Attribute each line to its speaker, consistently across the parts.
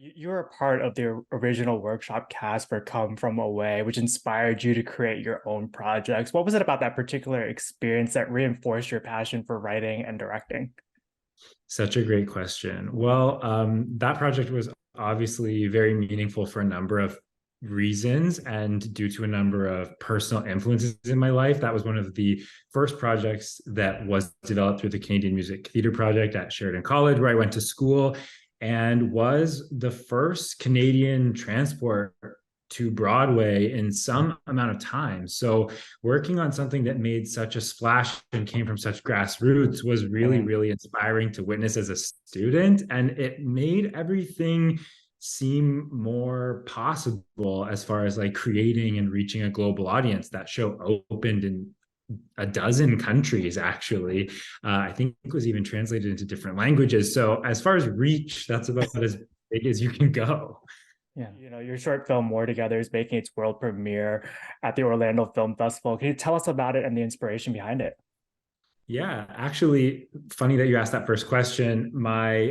Speaker 1: You were a part of the original workshop cast for Come From Away, which inspired you to create your own projects. What was it about that particular experience that reinforced your passion for writing and directing?
Speaker 2: Such a great question. Well, that project was obviously very meaningful for a number of reasons and due to a number of personal influences in my life. That was one of the first projects that was developed through the Canadian Music Theatre Project at Sheridan College, where I went to school, and was the first Canadian transport to Broadway in some amount of time. So working on something that made such a splash and came from such grassroots was really,
Speaker 1: Mhm.
Speaker 2: really inspiring to witness as a student. And it made everything seem more possible as far as like creating and reaching a global audience. That show opened in a dozen countries, actually. I think it was even translated into different languages. So as far as reach, that's about as big as you can go.
Speaker 1: Yeah. Your short film More Together is making its world premiere at the Orlando Film Festival. Can you tell us about it and the inspiration behind it?
Speaker 2: Yeah, actually, funny that you asked that first question. My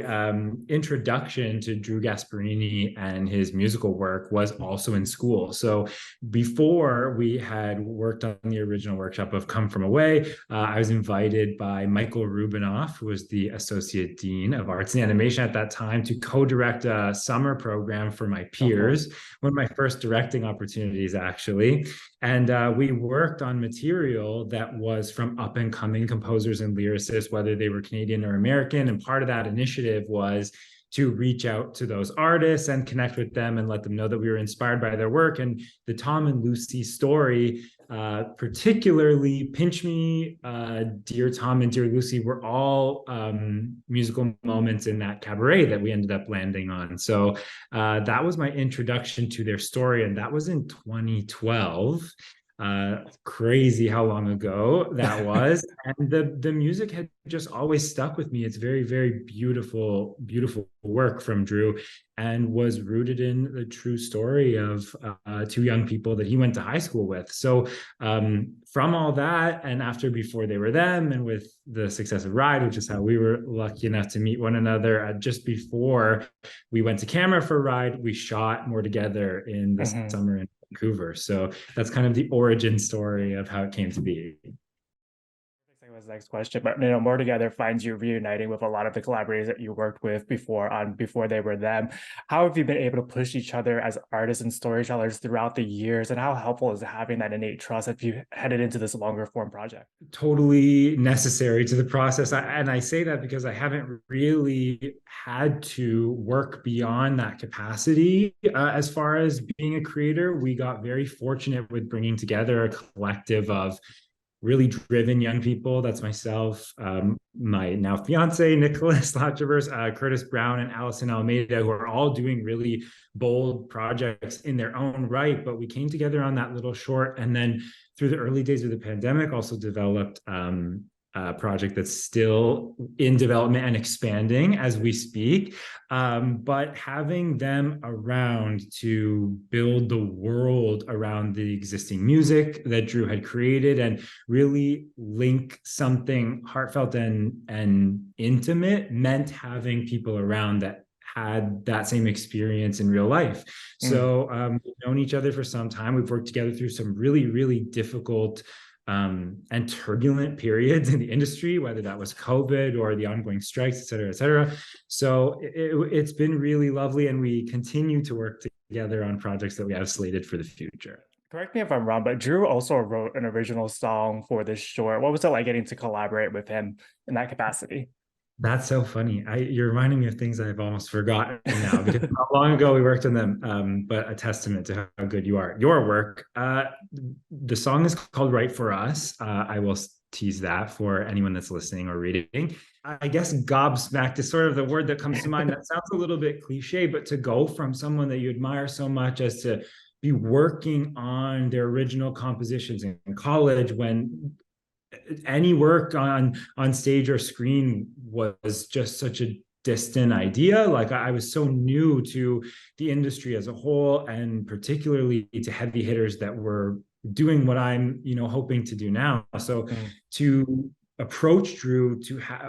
Speaker 2: introduction to Drew Gasparini and his musical work was also in school. So before we had worked on the original workshop of Come From Away, I was invited by Michael Rubinoff, who was the associate dean of arts and animation at that time, to co-direct a summer program for my
Speaker 1: Oh, cool.
Speaker 2: peers. One of my first directing opportunities, actually. And we worked on material that was from up and coming composers and lyricists, whether they were Canadian or American. And part of that initiative was to reach out to those artists and connect with them and let them know that we were inspired by their work. And the Tom and Lucy story, particularly Pinch Me, Dear Tom and Dear Lucy, were all musical moments in that cabaret that we ended up landing on. So that was my introduction to their story, and that was in 2012. Crazy how long ago that was. And the music had just always stuck with me. It's very, very beautiful, beautiful work from Drew, and was rooted in the true story of two young people that he went to high school with. So from all that, and after Before They Were Them, and with the success of Ride, which is how we were lucky enough to meet one another, just before we went to camera for Ride, we shot More Together in the
Speaker 1: Mhm.
Speaker 2: summer in Vancouver. So that's kind of the origin story of how it came to be.
Speaker 1: That was the next question, but More Together finds you reuniting with a lot of the collaborators that you worked with before they were them. How have you been able to push each other as artists and storytellers throughout the years, and how helpful is having that innate trust as you headed into this longer form project?
Speaker 2: Totally necessary to the process. And I say that because I haven't really had to work beyond that capacity. As far as being a creator, we got very fortunate with bringing together a collective of really driven young people. That's myself, my now fiance, Nicholas Latravers, Curtis Brown, and Allison Almeida, who are all doing really bold projects in their own right. But we came together on that little short. And then through the early days of the pandemic, also developed a project that's still in development and expanding as we speak. But having them around to build the world around the existing music that Drew had created and really link something heartfelt and intimate meant having people around that had that same experience in real life.
Speaker 1: Mm.
Speaker 2: So we've known each other for some time. We've worked together through some really, really difficult and turbulent periods in the industry, whether that was COVID or the ongoing strikes, et cetera, et cetera. So it's been really lovely, and we continue to work together on projects that we have slated for the future.
Speaker 1: Correct me if I'm wrong, but Drew also wrote an original song for this short. What was it like getting to collaborate with him in that capacity?
Speaker 2: That's so funny. You're reminding me of things I've almost forgotten now because how long ago we worked on them. But a testament to how good you are. Your work. The song is called "Right for Us." I will tease that for anyone that's listening or reading. I guess gobsmacked is sort of the word that comes to mind. That sounds a little bit cliche, but to go from someone that you admire so much as to be working on their original compositions in college when any work on stage or screen was just such a distant idea. Like I was so new to the industry as a whole, and particularly to heavy hitters that were doing what I'm hoping to do now. So
Speaker 1: Mm.
Speaker 2: to approach Drew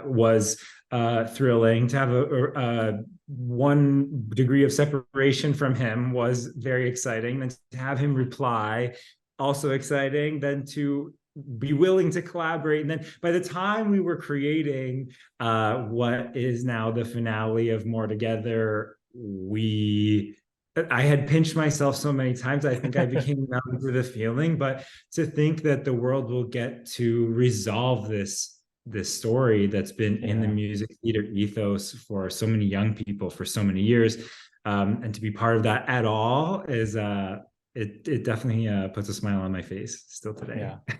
Speaker 2: was thrilling. To have one degree of separation from him was very exciting. Then to have him reply, also exciting. Then to be willing to collaborate. And then by the time we were creating what is now the finale of More Together, I had pinched myself so many times. I think I became numb to the feeling, but to think that the world will get to resolve this story that's been in the
Speaker 1: Yeah.
Speaker 2: music theater ethos for so many young people for so many years, and to be part of that at all is it definitely puts a smile on my face still today.
Speaker 1: Yeah.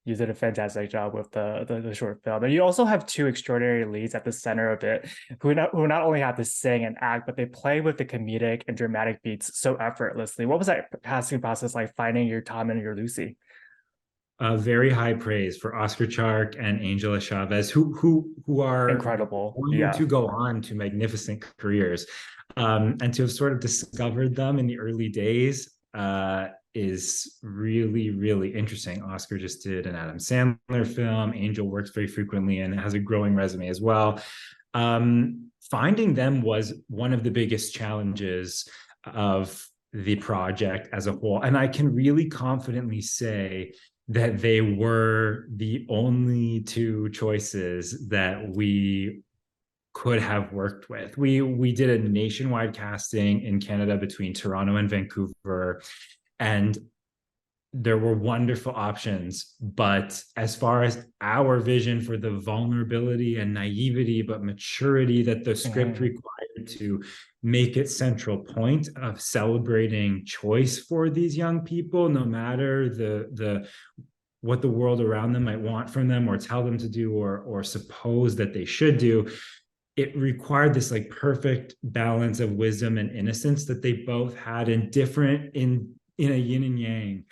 Speaker 1: You did a fantastic job with the short film. And you also have two extraordinary leads at the center of it who not only have to sing and act, but they play with the comedic and dramatic beats so effortlessly. What was that casting process like finding your Tom and your Lucy?
Speaker 2: Very high praise for Oscar Chark and Angela Chavez, who are
Speaker 1: Incredible.
Speaker 2: going
Speaker 1: Yeah.
Speaker 2: to go on to magnificent careers, and to have sort of discovered them in the early days is really really interesting. Oscar just did an Adam Sandler film. Angel works very frequently and has a growing resume as well. Finding them was one of the biggest challenges of the project as a whole, and I can really confidently say that they were the only two choices that we could have worked with. We did a nationwide casting in Canada between Toronto and Vancouver, and there were wonderful options. But as far as our vision for the vulnerability and naivety, but maturity that the script
Speaker 1: Mhm.
Speaker 2: required to make it central point of celebrating choice for these young people, no matter the what the world around them might want from them or tell them to do or suppose that they should do, it required this like perfect balance of wisdom and innocence that they both had in different in a yin and yang.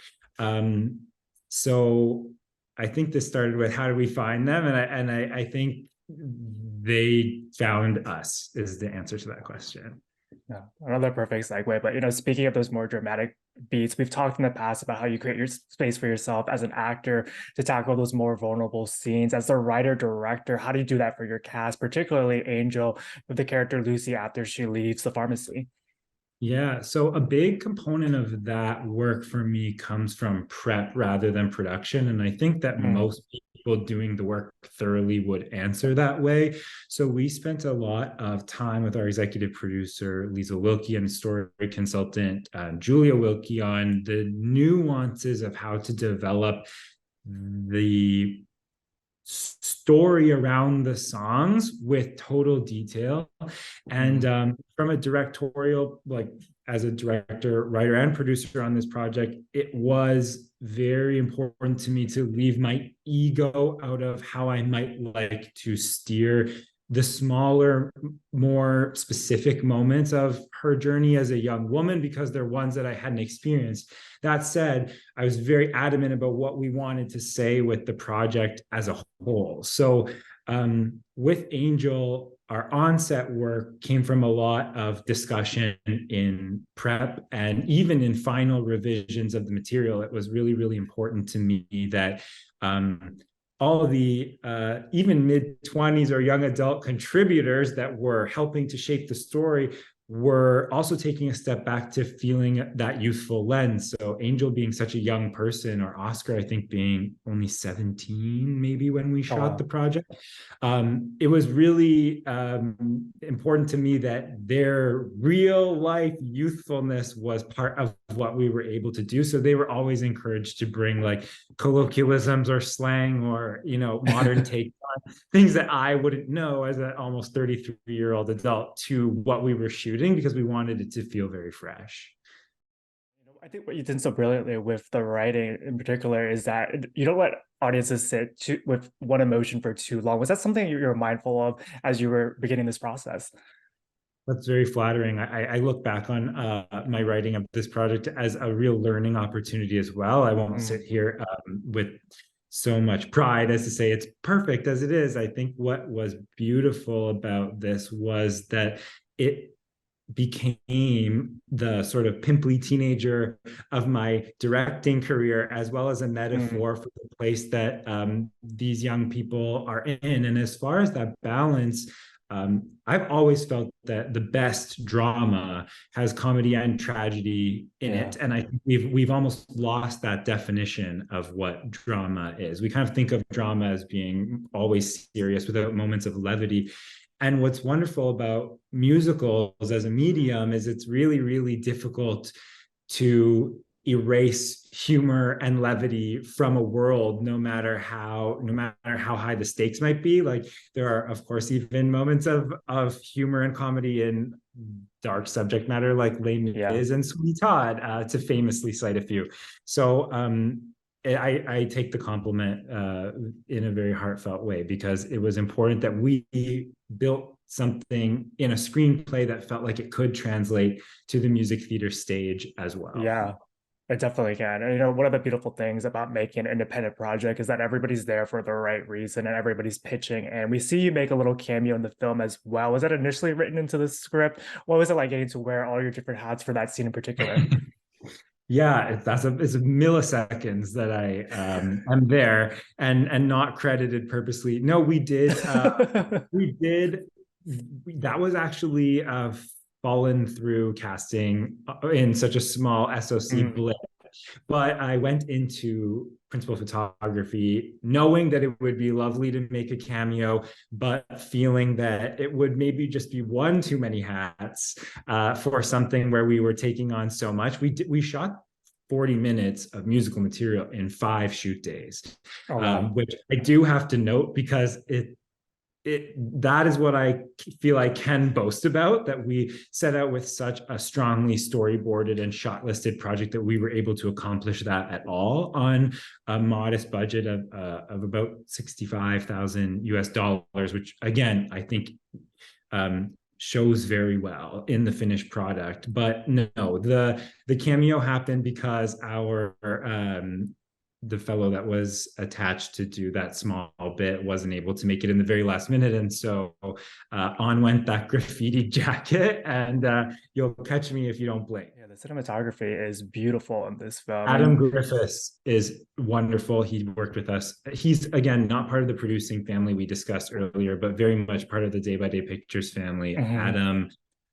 Speaker 2: So I think this started with how do we find them, and I think they found us is the answer to that question.
Speaker 1: Yeah, another perfect segue. But speaking of those more dramatic beats, we've talked in the past about how you create your space for yourself as an actor to tackle those more vulnerable scenes. As a writer director, how do you do that for your cast, particularly Angel with the character Lucy after she leaves the pharmacy?
Speaker 2: Yeah, so a big component of that work for me comes from prep rather than production. And I think that
Speaker 1: Mm,
Speaker 2: most people doing the work thoroughly would answer that way. So we spent a lot of time with our executive producer, Lisa Wilkie, and story consultant, Julia Wilkie, on the nuances of how to develop the story around the songs with total detail. And
Speaker 1: mm,
Speaker 2: from a directorial, like as a director, writer, and producer on this project, it was very important to me to leave my ego out of how I might like to steer the smaller, more specific moments of her journey as a young woman, because they're ones that I hadn't experienced. That said, I was very adamant about what we wanted to say with the project as a whole. So with Angel, our onset work came from a lot of discussion in prep and even in final revisions of the material. It was really, really important to me that all of the even mid-20s or young adult contributors that were helping to shape the story were also taking a step back to feeling that youthful lens. So Angel being such a young person, or Oscar, I think, being only 17 maybe when we
Speaker 1: oh
Speaker 2: shot the
Speaker 1: wow.
Speaker 2: project. It was really important to me that their real life youthfulness was part of what we were able to do. So they were always encouraged to bring like colloquialisms or slang or, modern take on things that I wouldn't know as an almost 33-year-old adult to what we were shooting, because we wanted it to feel very fresh.
Speaker 1: I think what you did so brilliantly with the writing in particular is that you don't let audiences with one emotion for too long. Was that something you were mindful of as you were beginning this process?
Speaker 2: That's very flattering. I look back on my writing of this project as a real learning opportunity as well. I won't
Speaker 1: Mm,
Speaker 2: sit here with so much pride as to say it's perfect as it is. I think what was beautiful about this was that it became the sort of pimply teenager of my directing career, as well as a
Speaker 1: mm,
Speaker 2: metaphor for the place that these young people are in. And as far as that balance I've always felt that the best drama has comedy and tragedy in
Speaker 1: Yeah.
Speaker 2: it, and I think we've almost lost that definition of what drama is. We kind of think of drama as being always serious without moments of levity. And what's wonderful about musicals as a medium is it's really, really difficult to erase humor and levity from a world, no matter how high the stakes might be. Like, there are of course even moments of humor and comedy in dark subject matter, like Les
Speaker 1: Yeah.
Speaker 2: Mis and Sweeney Todd, to famously cite a few. So I take the compliment in a very heartfelt way, because it was important that we built something in a screenplay that felt like it could translate to the music theater stage as well.
Speaker 1: Yeah. It definitely can. And one of the beautiful things about making an independent project is that everybody's there for the right reason and everybody's pitching. And we see you make a little cameo in the film as well. Was that initially written into the script? What was it like getting to wear all your different hats for that scene in particular?
Speaker 2: Yeah, it's milliseconds that I am there and not credited purposely. No, we did that was actually fallen through casting in such a small SOC
Speaker 1: Mm.
Speaker 2: blip. But I went into principal photography knowing that it would be lovely to make a cameo, but feeling that it would maybe just be one too many hats for something where we were taking on so much. We shot 40 minutes of musical material in 5 shoot days,
Speaker 1: Oh, wow.
Speaker 2: which I do have to note, because that is what I feel I can boast about, that we set out with such a strongly storyboarded and shot listed project that we were able to accomplish that at all on a modest budget of about 65,000 US dollars, which again I think shows very well in the finished product. But no, the cameo happened because our the fellow that was attached to do that small bit wasn't able to make it in the very last minute, and so on went that graffiti jacket, and you'll catch me if you don't blink.
Speaker 1: Yeah, the cinematography is beautiful in this film.
Speaker 2: Adam
Speaker 1: And
Speaker 2: Griffiths is wonderful. He worked with us. He's, again, not part of the producing family we discussed earlier, but very much part of the Day by Day Pictures family.
Speaker 1: mhm.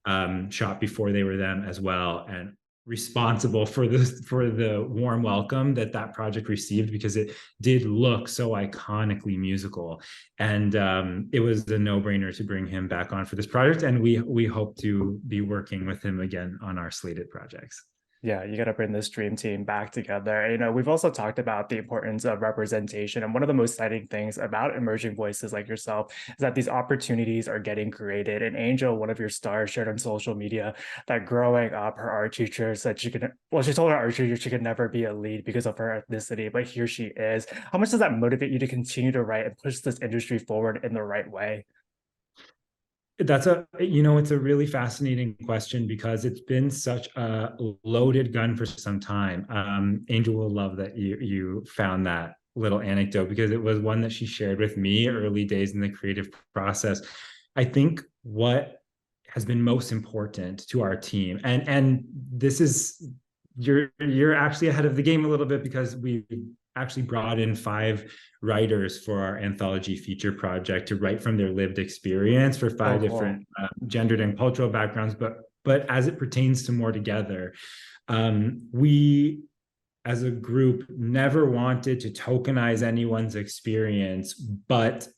Speaker 2: Adam shot before they were them as well, and responsible for the warm welcome that project received, because it did look so iconically musical, and it was a no-brainer to bring him back on for this project, and we hope to be working with him again on our slated projects.
Speaker 1: Yeah, you got to bring this dream team back together. We've also talked about the importance of representation. And one of the most exciting things about emerging voices like yourself is that these opportunities are getting created. And Angel, one of your stars, shared on social media that growing up, her art teacher said she told her art teacher she could never be a lead because of her ethnicity, but here she is. How much does that motivate you to continue to write and push this industry forward in the right way?
Speaker 2: It's a really fascinating question, because it's been such a loaded gun for some time. Angel will love that you found that little anecdote, because it was one that she shared with me early days in the creative process. I think what has been most important to our team, and this is, you're actually ahead of the game a little bit, because we actually brought in 5 writers for our anthology feature project to write from their lived experience for
Speaker 1: Oh,
Speaker 2: 5 different
Speaker 1: cool.
Speaker 2: gendered and cultural backgrounds. But as it pertains to More Together, we as a group never wanted to tokenize anyone's experience, but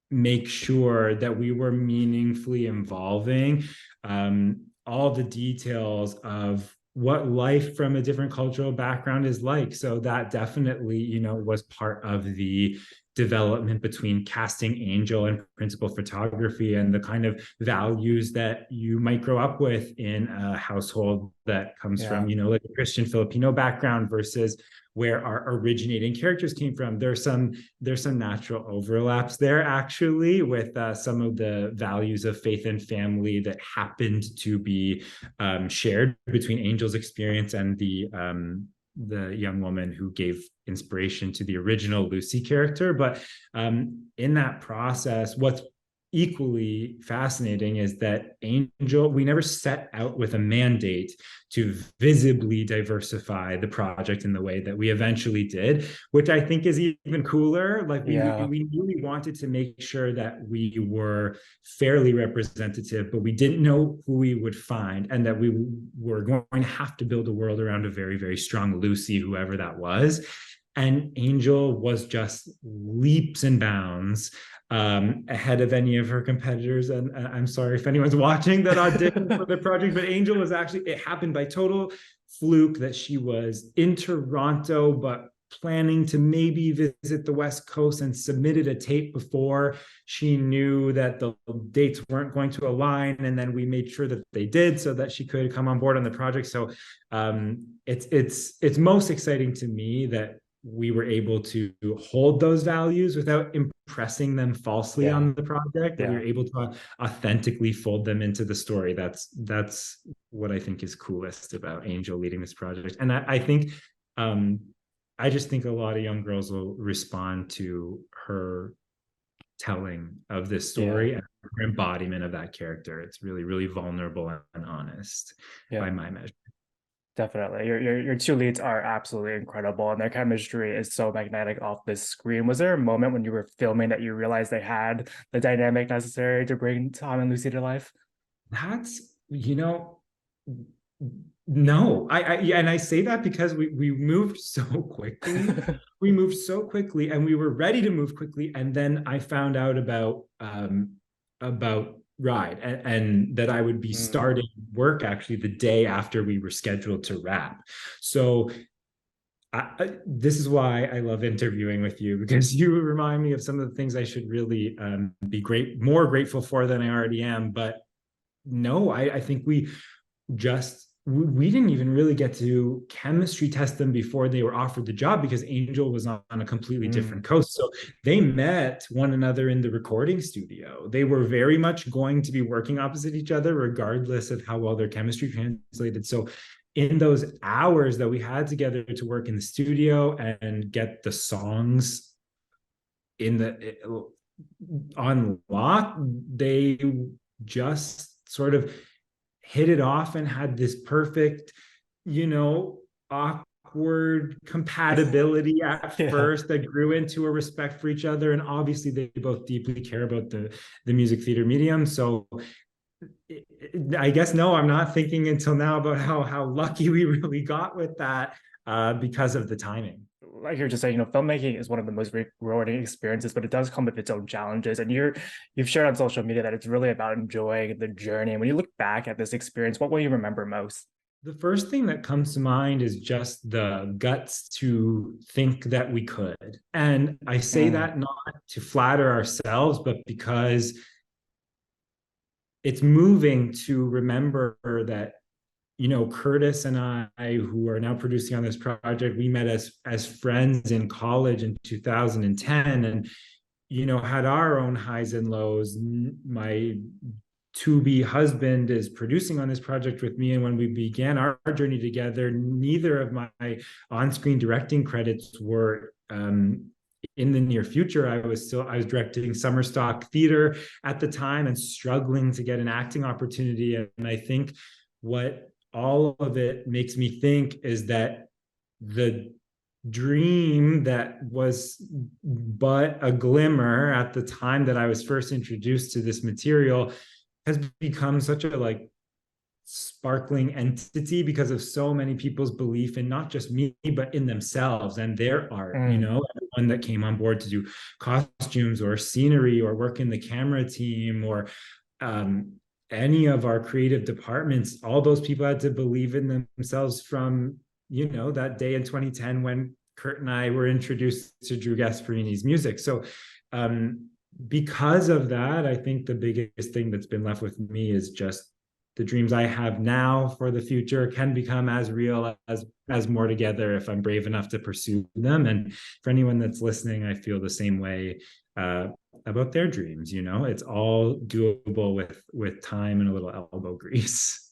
Speaker 2: make sure that we were meaningfully involving all the details of what life from a different cultural background is like. So that definitely, was part of the development between casting Angel and principal photography, and the kind of values that you might grow up with in a household that comes
Speaker 1: Yeah.
Speaker 2: from, like a Christian Filipino background versus where our originating characters came from. There's some natural overlaps there, actually, with some of the values of faith and family that happened to be shared between Angel's experience and the young woman who gave inspiration to the original Lucy character. But in that process, what's equally fascinating is that Angel, we never set out with a mandate to visibly diversify the project in the way that we eventually did, which I think is even cooler. Like
Speaker 1: Yeah.
Speaker 2: we knew we wanted to make sure that we were fairly representative, but we didn't know who we would find, and that we were going to have to build a world around a very, very strong Lucy, whoever that was. And Angel was just leaps and bounds ahead of any of her competitors. And I'm sorry if anyone's watching that audition for the project, but Angel was actually, it happened by total fluke that she was in Toronto, but planning to maybe visit the West Coast, and submitted a tape before she knew that the dates weren't going to align. And then we made sure that they did, so that she could come on board on the project. So it's most exciting to me that we were able to hold those values without impressing them falsely
Speaker 1: Yeah.
Speaker 2: on the project, that we
Speaker 1: Yeah.
Speaker 2: were able to authentically fold them into the story. That's what I think is coolest about Angel leading this project. And I think um, I just think a lot of young girls will respond to her telling of this
Speaker 1: Yeah.
Speaker 2: story and her embodiment of that character. It's really, really vulnerable and honest
Speaker 1: Yeah.
Speaker 2: by my measure.
Speaker 1: Definitely. Your two leads are absolutely incredible, and their chemistry is so magnetic off the screen. Was there a moment when you were filming that you realized they had the dynamic necessary to bring Tom and Lucy to life?
Speaker 2: That's, you know, no, yeah, and I say that because we moved so quickly. We moved so quickly, and we were ready to move quickly. And then I found out about Ride, and that I would be
Speaker 1: Mm.
Speaker 2: starting work actually the day after we were scheduled to wrap. So this is why I love interviewing with you, because you remind me of some of the things I should really be more grateful for than I already am. But no, I think we didn't even really get to chemistry test them before they were offered the job, because Angel was on a completely different
Speaker 1: Mm.
Speaker 2: coast. So they met one another in the recording studio. They were very much going to be working opposite each other, regardless of how well their chemistry translated. So in those hours that we had together to work in the studio and get the songs in the on lock, they just sort of hit it off and had this perfect, you know, awkward compatibility at
Speaker 1: Yeah.
Speaker 2: first that grew into a respect for each other. And obviously they both deeply care about the music theater medium. So I guess no, I'm not thinking until now about how lucky we really got with that because of the timing.
Speaker 1: Like you're just saying, filmmaking is one of the most rewarding experiences, but it does come with its own challenges. And you've shared on social media that it's really about enjoying the journey. And when you look back at this experience, what will you remember most?
Speaker 2: The first thing that comes to mind is just the guts to think that we could. And I say
Speaker 1: Mm.
Speaker 2: that not to flatter ourselves, but because it's moving to remember that, Curtis and I, who are now producing on this project, we met as friends in college in 2010, and had our own highs and lows. My to be husband is producing on this project with me, and when we began our journey together, neither of my on-screen directing credits were in the near future. I was directing summer stock theater at the time and struggling to get an acting opportunity. And I think what all of it makes me think is that the dream that was but a glimmer at the time that I was first introduced to this material has become such a sparkling entity because of so many people's belief in not just me, but in themselves and their art.
Speaker 1: Mm.
Speaker 2: Everyone that came on board to do costumes or scenery or work in the camera team or um, any of our creative departments, all those people had to believe in themselves from, that day in 2010 when Kurt and I were introduced to Drew Gasparini's music. So, because of that, I think the biggest thing that's been left with me is just the dreams I have now for the future can become as real as more together if I'm brave enough to pursue them. And for anyone that's listening, I feel the same way about their dreams. It's all doable with time and a little elbow grease.